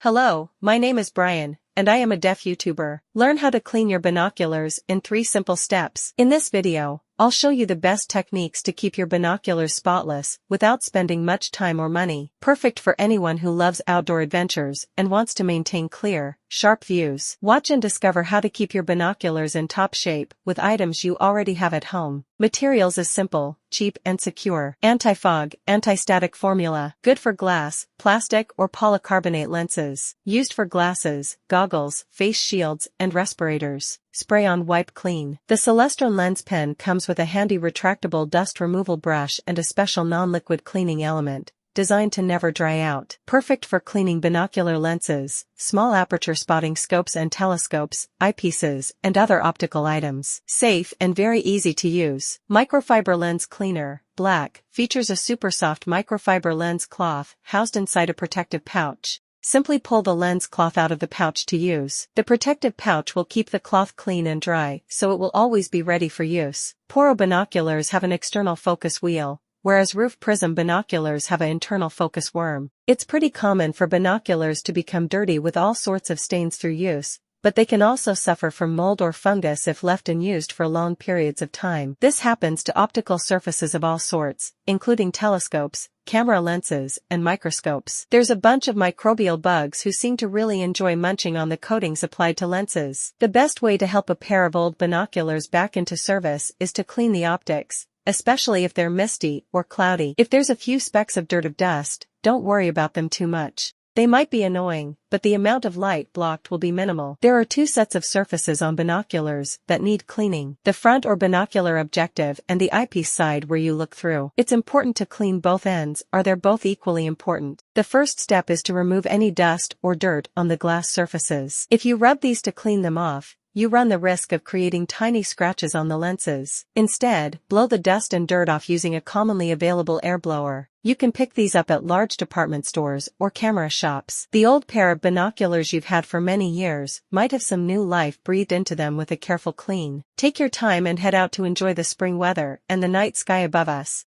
Hello, my name is Bryan, and I am a deaf YouTuber. Learn how to clean your binoculars in 3 simple steps. In this video, I'll show you the best techniques to keep your binoculars spotless without spending much time or money. Perfect for anyone who loves outdoor adventures and wants to maintain clear, sharp views. Watch and discover how to keep your binoculars in top shape with items you already have at home. Materials is simple, cheap and secure. Anti-fog, anti-static formula. Good for glass, plastic or polycarbonate lenses. Used for glasses, goggles, face shields, and respirators. Spray-on wipe clean. The Celestron LensPen comes with a handy retractable dust removal brush and a special non-liquid cleaning element, designed to never dry out. Perfect for cleaning binocular lenses, small aperture spotting scopes and telescopes, eyepieces, and other optical items. Safe and very easy to use. MicroFiber Lens Cleaner, black, features a super soft microfiber lens cloth housed inside a protective pouch. Simply pull the lens cloth out of the pouch to use. The protective pouch will keep the cloth clean and dry, so it will always be ready for use. PORRO binoculars have an external focus wheel, whereas roof PRISM binoculars have an internal focus worm. It's pretty common for binoculars to become dirty with all sorts of stains through use, but they can also suffer from mold or fungus if left unused for long periods of time. This happens to optical surfaces of all sorts, including telescopes, camera lenses, and microscopes. There's a bunch of microbial bugs who seem to really enjoy munching on the coatings applied to lenses. The best way to help a pair of old binoculars back into service is to clean the optics, especially if they're misty or cloudy. If there's a few specks of dirt or dust, don't worry about them too much. They might be annoying, but the amount of light blocked will be minimal. There are 2 sets of surfaces on binoculars that need cleaning: the front or binocular objective and the eyepiece side where you look through. It's important to clean both ends, or they're both equally important. The first step is to remove any dust or dirt on the glass surfaces. If you rub these to clean them off, you run the risk of creating tiny scratches on the lenses. Instead, blow the dust and dirt off using a commonly available air blower. You can pick these up at large department stores or camera shops. The old pair of binoculars you've had for many years might have some new life breathed into them with a careful clean. Take your time and head out to enjoy the spring weather and the night sky above us.